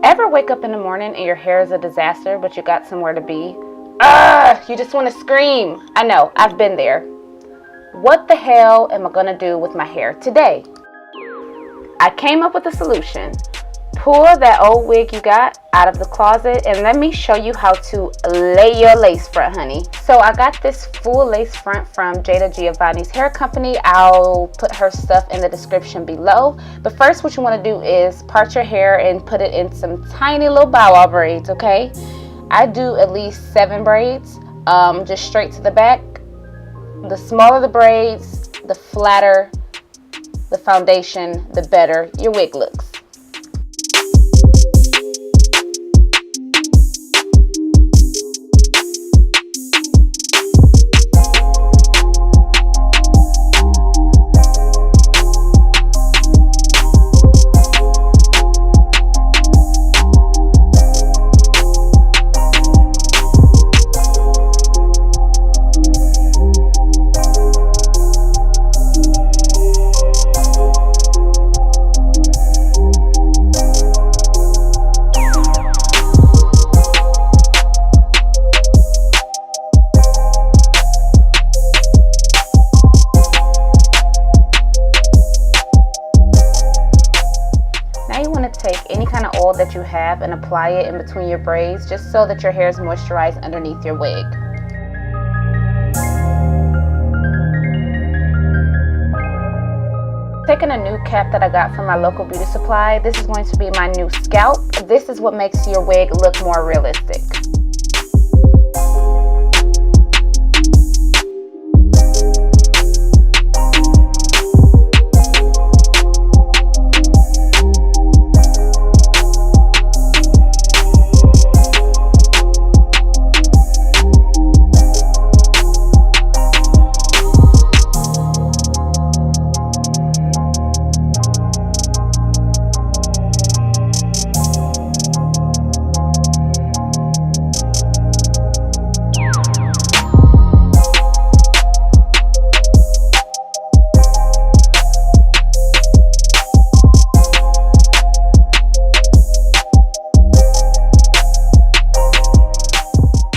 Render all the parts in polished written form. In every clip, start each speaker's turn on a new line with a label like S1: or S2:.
S1: Ever wake up in the morning and your hair is a disaster, but you got somewhere to be? You just want to scream. I know, I've been there. What the hell am I gonna do with my hair today? I came up with a solution. Pull that old wig you got out of the closet and let me show you how to lay your lace front, honey. So I got this full lace front from Giovanni's hair company. I'll put her stuff in the description below. But first, what you want to do is part your hair and put it in some tiny little bow wow braids, okay? I do at least 7 braids, just straight to the back. The smaller the braids, the flatter the foundation, the better your wig looks. Take any kind of oil that you have and apply it in between your braids just so that your hair is moisturized underneath your wig. Taking a new cap that I got from my local beauty supply. This is going to be my new scalp. This is what makes your wig look more realistic.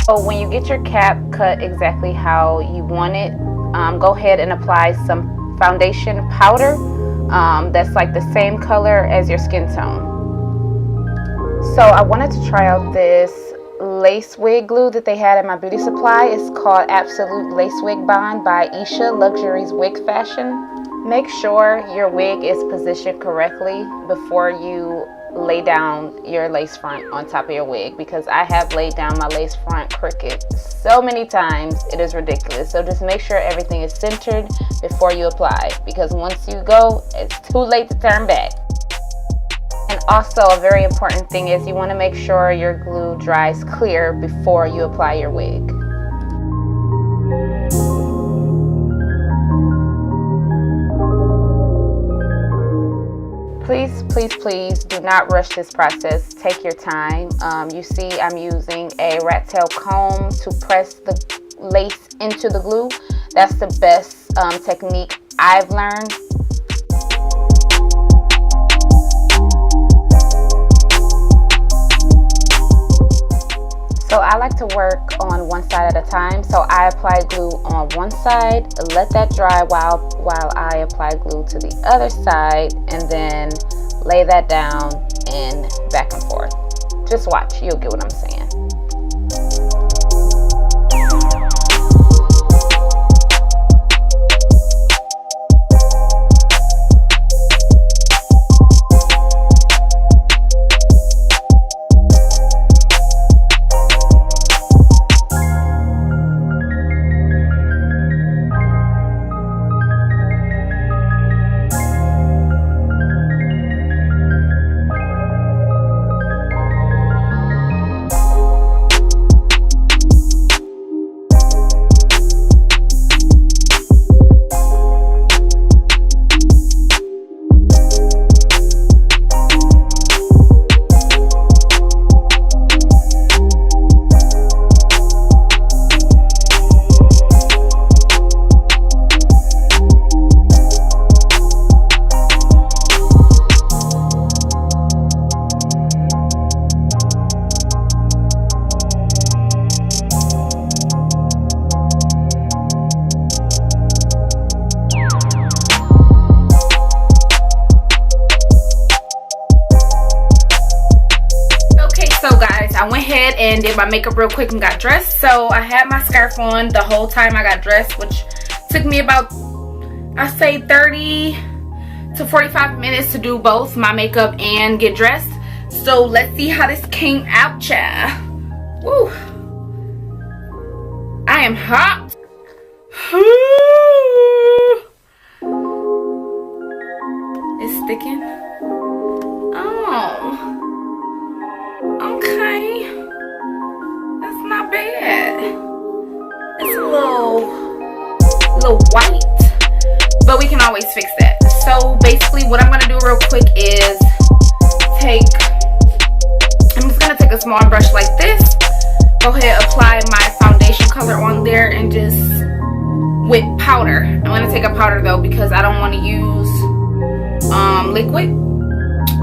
S1: So when you get your cap cut exactly how you want it, go ahead and apply some foundation powder that's like the same color as your skin tone. So I wanted to try out this lace wig glue that they had at my beauty supply. It's called Absolute Lace Wig Bond by Isha Luxury's Wig Fashion. Make sure your wig is positioned correctly before you lay down your lace front on top of your wig, because I have laid down my lace front crooked so many times it is ridiculous. So just make sure everything is centered before you apply, because once you go, it's too late to turn back. And also a very important thing is you want to make sure your glue dries clear before you apply your wig. Please, please, please do not rush this process. Take your time. You see I'm using a rat tail comb to press the lace into the glue. That's the best technique I've learned. So I like to work on one side at a time. So I apply glue on one side, let that dry while I apply glue to the other side, and then lay that down and back and forth. Just watch, you'll get what I'm saying. I went ahead and did my makeup real quick and got dressed. So I had my scarf on the whole time I got dressed, which took me about, I say 30 to 45 minutes to do both my makeup and get dressed. So let's see how this came out, child. Woo. I am hot. It's sticking. Oh. Okay. That's not bad. It's a little white. But we can always fix that. So basically what I'm gonna do real quick is I'm just gonna take a small brush like this. Go ahead, apply my foundation color on there and just with powder. I'm gonna take a powder though because I don't want to use liquid.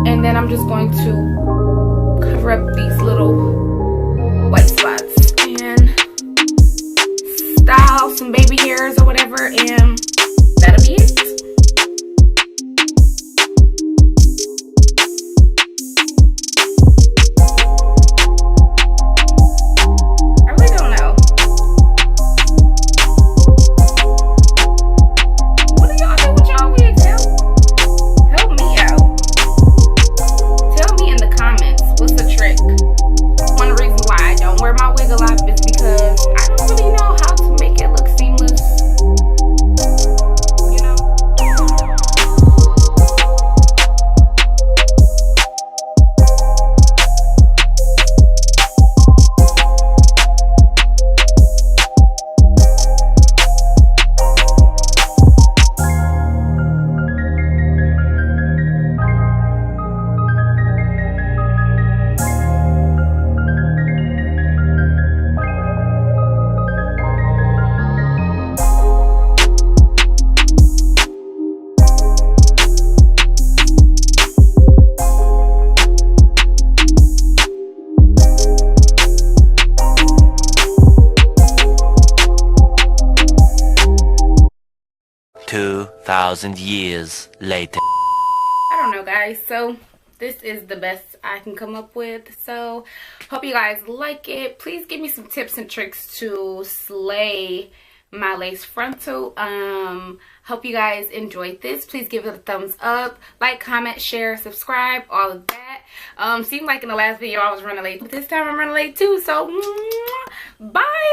S1: And then I'm just going to cover up these little white spots and style some baby hairs or whatever, and that'll be it.
S2: Years later.
S1: I don't know, guys, so this is the best I can come up with. So hope you guys like it. Please give me some tips and tricks to slay my lace frontal. Hope you guys enjoyed this. Please give it a thumbs up, like, comment, share, subscribe, all of that. Seemed like in the last video I was running late, but this time I'm running late too. So bye.